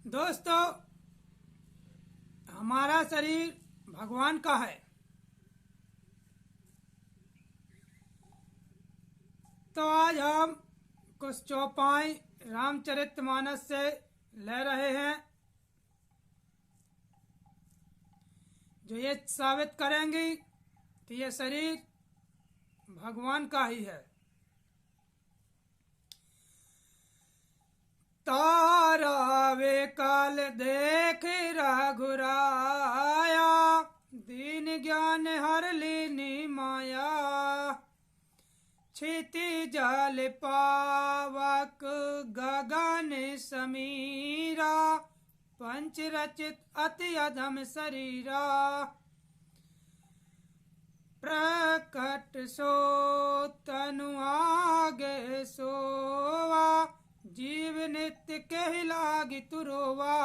दोस्तों, हमारा शरीर भगवान का है। तो आज हम कुछ चौपाई रामचरितमानस से ले रहे हैं जो ये साबित करेंगी कि ये शरीर भगवान का ही है। तारा वे काल देख रघुराया, दीन ज्ञान हर लीनी माया। क्षिति जल पावक गगन समीरा, पंच रचित अति अधम शरीरा। प्रकट सो तनु आगे सोवा, जीव नित्य कहि लागी तुरोवा।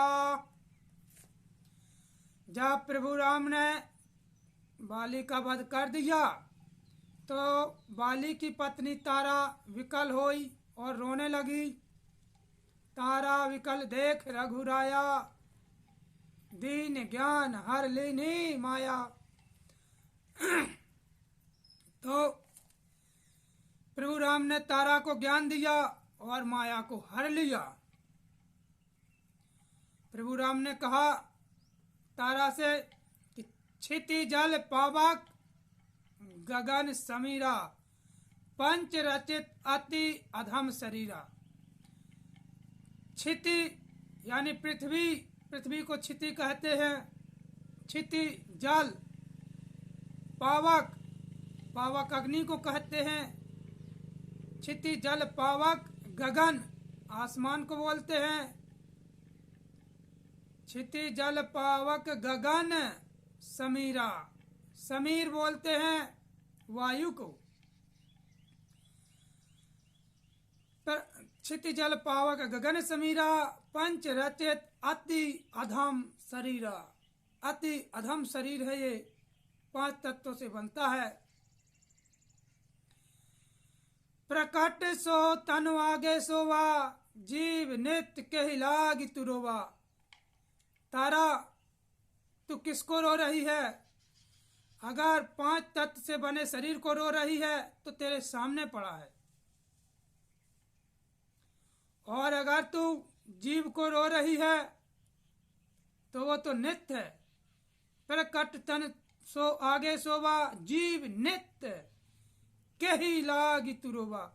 जब प्रभु राम ने बाली का वध कर दिया तो बाली की पत्नी तारा विकल हुई और रोने लगी। तारा विकल देख रघुराया, दीन ज्ञान हर लीनी माया। तो प्रभु राम ने तारा को ज्ञान दिया और माया को हर लिया। प्रभु राम ने कहा तारा से कि क्षिति जल पावक गगन समीरा, पंच रचित अति अधम शरीरा। क्षिति यानी पृथ्वी, पृथ्वी को क्षिति कहते हैं। क्षिति जल, पावक, पावक अग्नि को कहते हैं। क्षिति जल पावक गगन, आसमान को बोलते हैं। क्षिति जल पावक गगन समीरा, समीर बोलते हैं वायु को। क्षिति जल पावक गगन समीरा, पंच रचित अति अधम शरीरा। अति अधम शरीर है ये, 5 तत्वों से बनता है। प्रकट सो तनु आगे सोवा, जीव नित्य कहि लागी तुरोवा। तारा, तू किसको रो रही है? अगर 5 तत्व से बने शरीर को रो रही है तो तेरे सामने पड़ा है। और अगर तू जीव को रो रही है तो वो तो नित्य है। प्रकट तन सो आगे सोवा, जीव नित्य कहि लागी तुरोवा।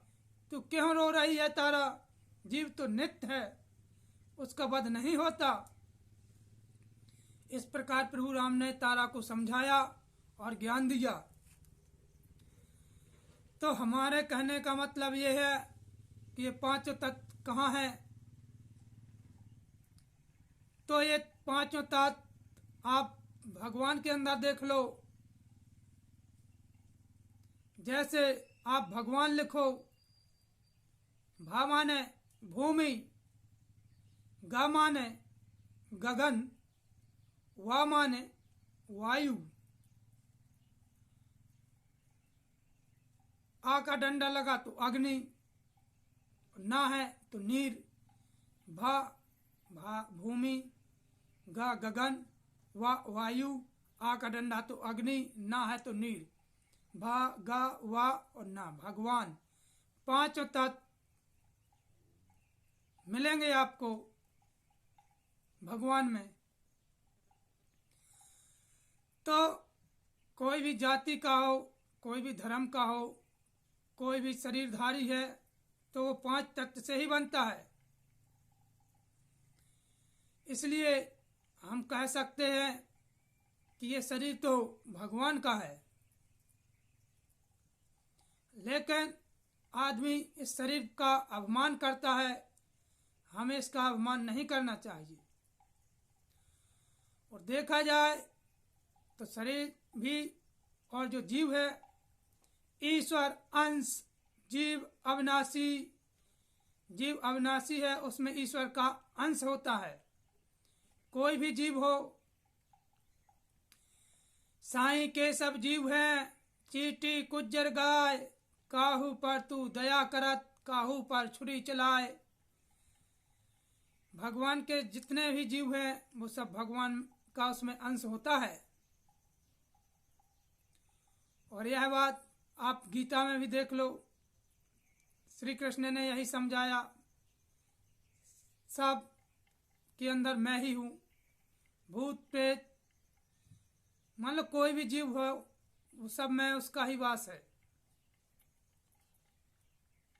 तू क्यों रो रही है तारा? जीव तो नित्य है, उसका वध नहीं होता। इस प्रकार प्रभु राम ने तारा को समझाया और ज्ञान दिया। तो हमारे कहने का मतलब ये है कि ये 5 तत्व कहाँ हैं? तो ये 5 तत्व आप भगवान के अंदर देख लो। जैसे आप भगवान लिखो, भा माने भूमि, गा माने गगन, वा माने वायु, आ का डंडा लगा तो अग्नि, ना है तो नीर। भा भा भूमि, गा गगन, वा वायु, आ का डंडा तो अग्नि, ना है तो नीर। भा गा वा और ना, भगवान। 5 तत्व मिलेंगे आपको भगवान में। तो कोई भी जाति का हो, कोई भी धर्म का हो, कोई भी शरीरधारी है तो वो 5 तत्व से ही बनता है। इसलिए हम कह सकते हैं कि ये शरीर तो भगवान का है। लेकिन आदमी इस शरीर का अपमान करता है। हमें इसका अपमान नहीं करना चाहिए। और देखा जाए तो शरीर भी और जो जीव है, ईश्वर अंश, जीव अविनाशी। जीव अविनाशी है, उसमें ईश्वर का अंश होता है। कोई भी जीव हो, साईं के सब जीव हैं, चींटी कुज्जर गाय, काहू पर तू दया करत, काहू पर छुरी चलाए। भगवान के जितने भी जीव हैं वो सब भगवान का उसमें अंश होता है। और यह बात आप गीता में भी देख लो, श्री कृष्ण ने यही समझाया, सब के अंदर मैं ही हूँ। भूत प्रेत मान लो कोई भी जीव हो, वो सब में उसका ही वास है।